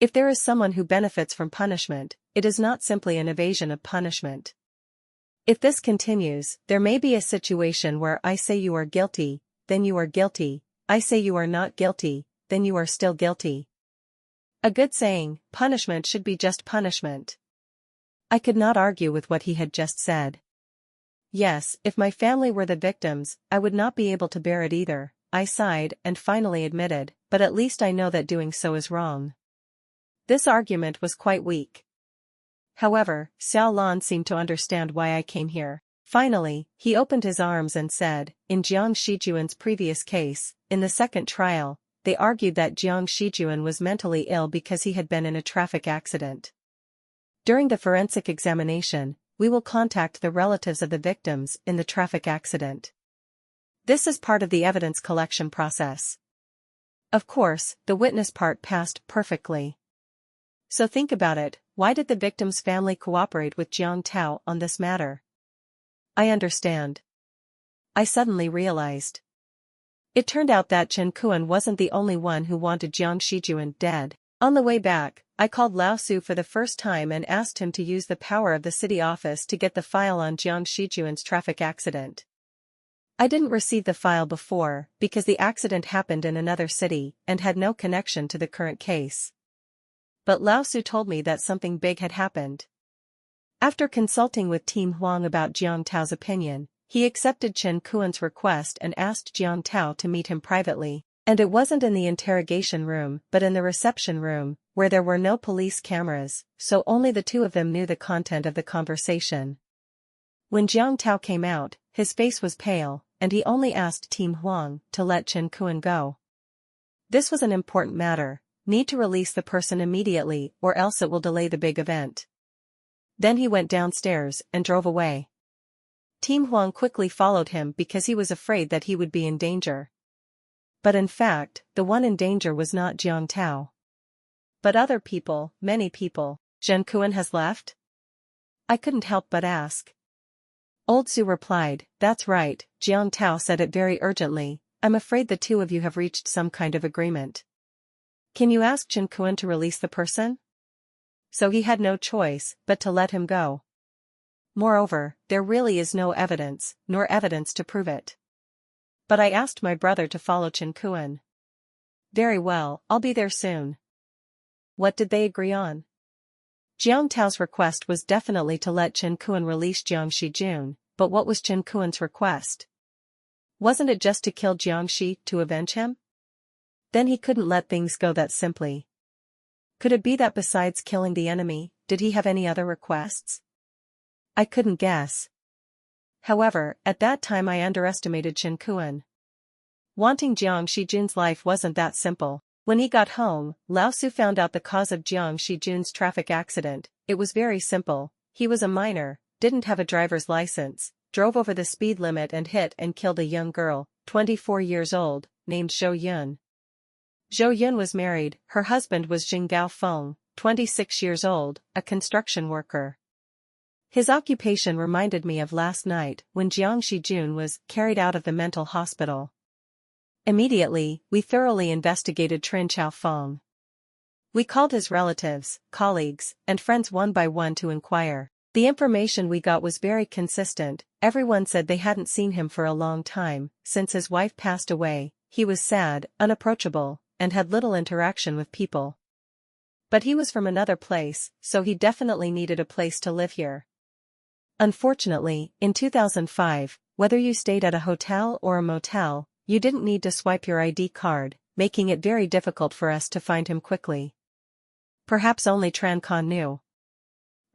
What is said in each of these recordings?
If there is someone who benefits from punishment, it is not simply an evasion of punishment. If this continues, there may be a situation where I say you are guilty, then you are guilty, I say you are not guilty, then you are still guilty. A good saying, punishment should be just punishment. I could not argue with what he had just said. Yes, if my family were the victims, I would not be able to bear it either, I sighed and finally admitted, but at least I know that doing so is wrong. This argument was quite weak. However, Xiao Lan seemed to understand why I came here. Finally, he opened his arms and said, in Jiang Shijuan's previous case, in the second trial, they argued that Jiang Shijuan was mentally ill because he had been in a traffic accident. During the forensic examination, we will contact the relatives of the victims in the traffic accident. This is part of the evidence collection process. Of course, the witness part passed perfectly. So think about it, why did the victim's family cooperate with Zhang Tao on this matter? I understand. I suddenly realized. It turned out that Chen Ken wasn't the only one who wanted Jiang Shijuan dead. On the way back, I called Lao Su for the first time and asked him to use the power of the city office to get the file on Jiang Shijuan's traffic accident. I didn't receive the file before, because the accident happened in another city and had no connection to the current case. But Lao Su told me that something big had happened. After consulting with Team Huang about Zhang Tao's opinion, he accepted Chen Ken's request and asked Zhang Tao to meet him privately. And it wasn't in the interrogation room but in the reception room, where there were no police cameras, so only the two of them knew the content of the conversation. When Zhang Tao came out, his face was pale, and he only asked Team Huang to let Chen Ken go. This was an important matter, need to release the person immediately or else it will delay the big event. Then he went downstairs and drove away. Team Huang quickly followed him because he was afraid that he would be in danger. But in fact, the one in danger was not Zhang Tao. But other people, many people. Chen Ken has left? I couldn't help but ask. Old Su replied, that's right, Zhang Tao said it very urgently, I'm afraid the two of you have reached some kind of agreement. Can you ask Chen Ken to release the person? So he had no choice but to let him go. Moreover, there really is no evidence, nor evidence to prove it. But I asked my brother to follow Chen Ken. Very well, I'll be there soon. What did they agree on? Zhang Tao's request was definitely to let Chen Ken release Jiang Shijuan, but what was Chen Ken's request? Wasn't it just to kill Jiang Shi to avenge him? Then he couldn't let things go that simply. Could it be that besides killing the enemy, did he have any other requests? I couldn't guess. However, at that time I underestimated Chen Ken. Wanting Jiang Shijuan's life wasn't that simple. When he got home, Lao Su found out the cause of Jiang Shijuan's traffic accident. It was very simple. He was a minor, didn't have a driver's license, drove over the speed limit and hit and killed a young girl, 24 years old, named Zhou Yun. Zhou Yun was married, her husband was Jing Gaofeng, 26 years old, a construction worker. His occupation reminded me of last night when Jiang Shijuan was carried out of the mental hospital. Immediately, we thoroughly investigated Trin Chaofeng. We called his relatives, colleagues, and friends one by one to inquire. The information we got was very consistent. Everyone said they hadn't seen him for a long time. Since his wife passed away, he was sad, unapproachable, and had little interaction with people. But he was from another place, so he definitely needed a place to live here. Unfortunately, in 2005, whether you stayed at a hotel or a motel, you didn't need to swipe your ID card, making it very difficult for us to find him quickly. Perhaps only Chen Ken knew.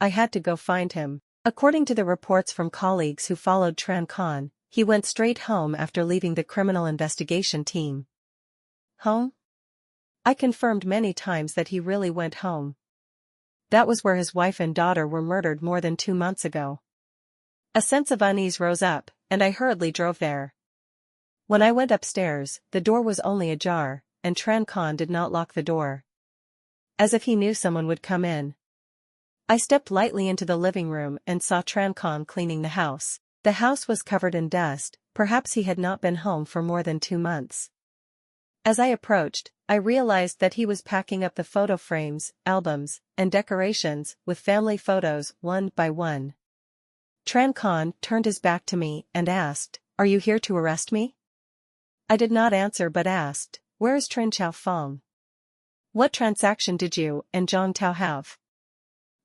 I had to go find him. According to the reports from colleagues who followed Chen Ken, he went straight home after leaving the criminal investigation team. Home? I confirmed many times that he really went home. That was where his wife and daughter were murdered more than 2 months ago. A sense of unease rose up, and I hurriedly drove there. When I went upstairs, the door was only ajar, and Chen Ken did not lock the door. As if he knew someone would come in. I stepped lightly into the living room and saw Chen Ken cleaning the house. The house was covered in dust, perhaps he had not been home for more than 2 months. As I approached, I realized that he was packing up the photo frames, albums, and decorations with family photos one by one. Chen Ken turned his back to me and asked, "Are you here to arrest me?" I did not answer but asked, "Where is Chen Xiaofeng? What transaction did you and Zhang Tao have?"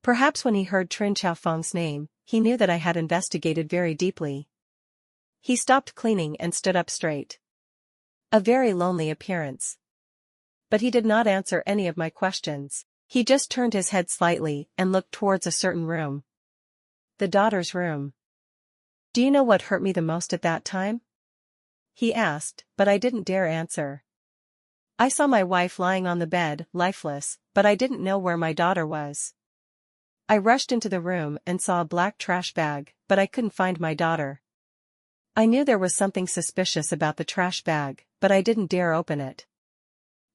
Perhaps when he heard Chen Xiaofeng's name, he knew that I had investigated very deeply. He stopped cleaning and stood up straight. A very lonely appearance. But he did not answer any of my questions. He just turned his head slightly and looked towards a certain room. The daughter's room. "Do you know what hurt me the most at that time?" he asked, but I didn't dare answer. I saw my wife lying on the bed, lifeless, but I didn't know where my daughter was. I rushed into the room and saw a black trash bag, but I couldn't find my daughter. I knew there was something suspicious about the trash bag, but I didn't dare open it.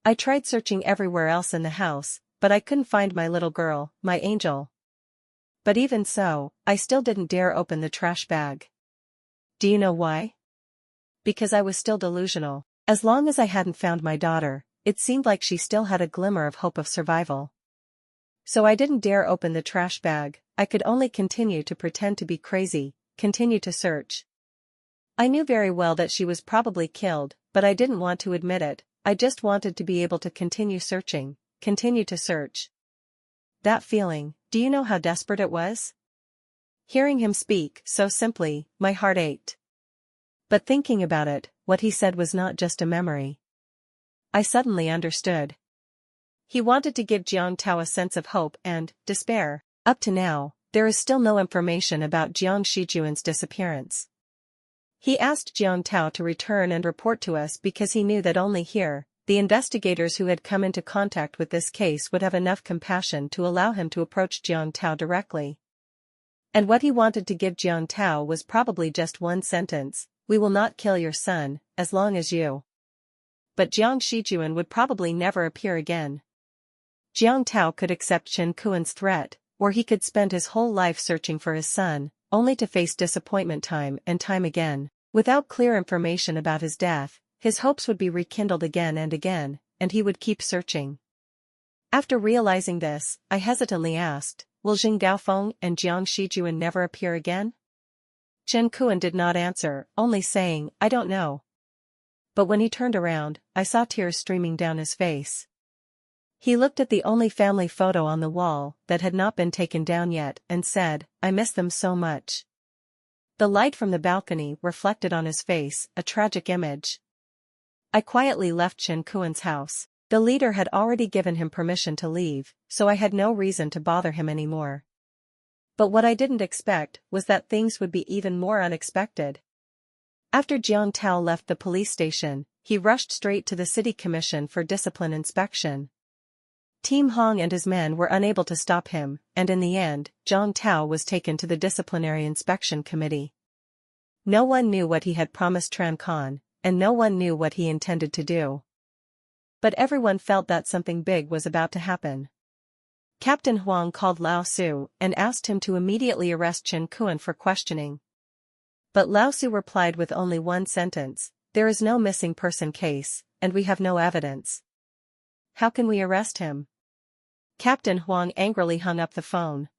I tried searching everywhere else in the house, but I couldn't find my little girl, my angel. But even so, I still didn't dare open the trash bag. Do you know why? Because I was still delusional. As long as I hadn't found my daughter, it seemed like she still had a glimmer of hope of survival. So I didn't dare open the trash bag. I could only continue to pretend to be crazy, continue to search. I knew very well that she was probably killed, but I didn't want to admit it. I just wanted to be able to continue searching, continue to search. That feeling, do you know how desperate it was? Hearing him speak so simply, my heart ached. But thinking about it, what he said was not just a memory. I suddenly understood. He wanted to give Zhang Tao a sense of hope and despair. Up to now, there is still no information about Jiang Shijuan's disappearance. He asked Zhang Tao to return and report to us because he knew that only here, the investigators who had come into contact with this case would have enough compassion to allow him to approach Zhang Tao directly. And what he wanted to give Zhang Tao was probably just one sentence: "We will not kill your son, as long as you." But Jiang Shijuan would probably never appear again. Zhang Tao could accept Chen Ken's threat, or he could spend his whole life searching for his son, only to face disappointment time and time again. Without clear information about his death, his hopes would be rekindled again, and he would keep searching. After realizing this, I hesitantly asked, "Will Zhang Gaofeng and Jiang Shijuan never appear again?" Chen Ken did not answer, only saying, "I don't know." But when he turned around, I saw tears streaming down his face. He looked at the only family photo on the wall that had not been taken down yet and said, "I miss them so much." The light from the balcony reflected on his face, a tragic image. I quietly left Chen Ken's house. The leader had already given him permission to leave, so I had no reason to bother him anymore. But what I didn't expect was that things would be even more unexpected. After Zhang Tao left the police station, he rushed straight to the city commission for discipline inspection. Team Hong and his men were unable to stop him, and in the end, Zhang Tao was taken to the disciplinary inspection committee. No one knew what he had promised Chen Ken, and no one knew what he intended to do. But everyone felt that something big was about to happen. Captain Huang called Lao Su and asked him to immediately arrest Chen Ken for questioning. But Lao Su replied with only one sentence: "There is no missing person case, and we have no evidence. How can we arrest him?" Captain Huang angrily hung up the phone.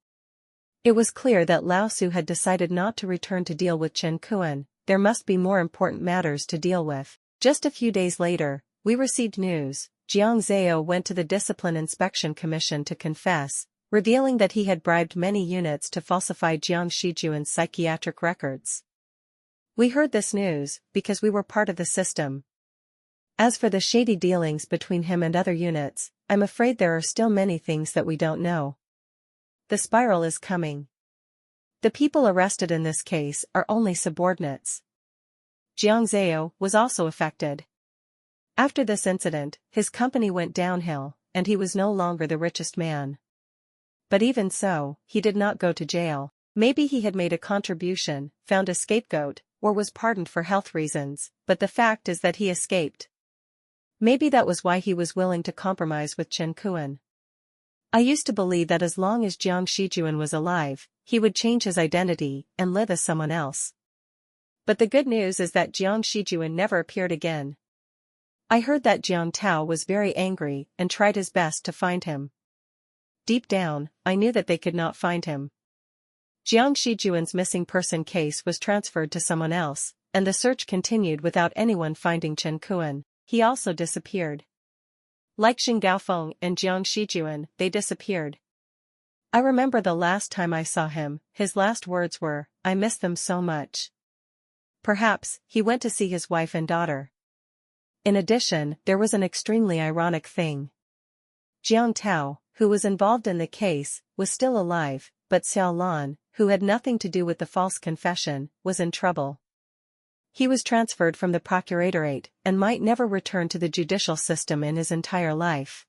It was clear that Lao Su had decided not to return to deal with Chen Ken. There must be more important matters to deal with. Just a few days later, we received news. Jiang Zhao went to the Discipline Inspection Commission to confess, revealing that he had bribed many units to falsify Jiang Shijuan's psychiatric records. We heard this news because we were part of the system. As for the shady dealings between him and other units, I'm afraid there are still many things that we don't know. The spiral is coming. The people arrested in this case are only subordinates. Jiang Zhao was also affected. After this incident, his company went downhill, and he was no longer the richest man. But even so, he did not go to jail. Maybe he had made a contribution, found a scapegoat, or was pardoned for health reasons, but the fact is that he escaped. Maybe that was why he was willing to compromise with Chen Ken. I used to believe that as long as Jiang Shijuan was alive, he would change his identity and live as someone else. But the good news is that Jiang Shijuan never appeared again. I heard that Zhang Tao was very angry and tried his best to find him. Deep down, I knew that they could not find him. Jiang Shijuan's missing person case was transferred to someone else, and the search continued without anyone finding Chen Ken. He also disappeared. Like Xing Gaofeng and Jiang Shijuan, they disappeared. I remember the last time I saw him, his last words were, "I miss them so much." Perhaps, he went to see his wife and daughter. In addition, there was an extremely ironic thing. Zhang Tao, who was involved in the case, was still alive, but Xiao Lan, who had nothing to do with the false confession, was in trouble. He was transferred from the procuratorate and might never return to the judicial system in his entire life.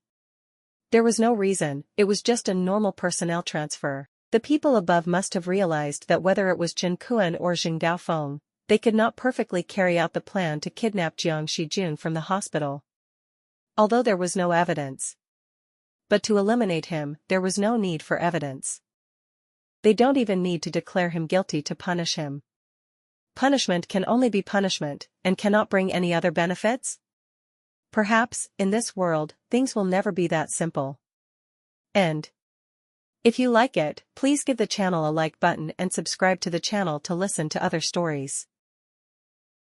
There was no reason, it was just a normal personnel transfer. The people above must have realized that whether it was Chen Ken or Xing Daofeng, they could not perfectly carry out the plan to kidnap Jiang Shijun from the hospital. Although there was no evidence. But to eliminate him, there was no need for evidence. They don't even need to declare him guilty to punish him. Punishment can only be punishment, and cannot bring any other benefits? Perhaps, in this world, things will never be that simple. End. If you like it, please give the channel a like button and subscribe to the channel to listen to other stories.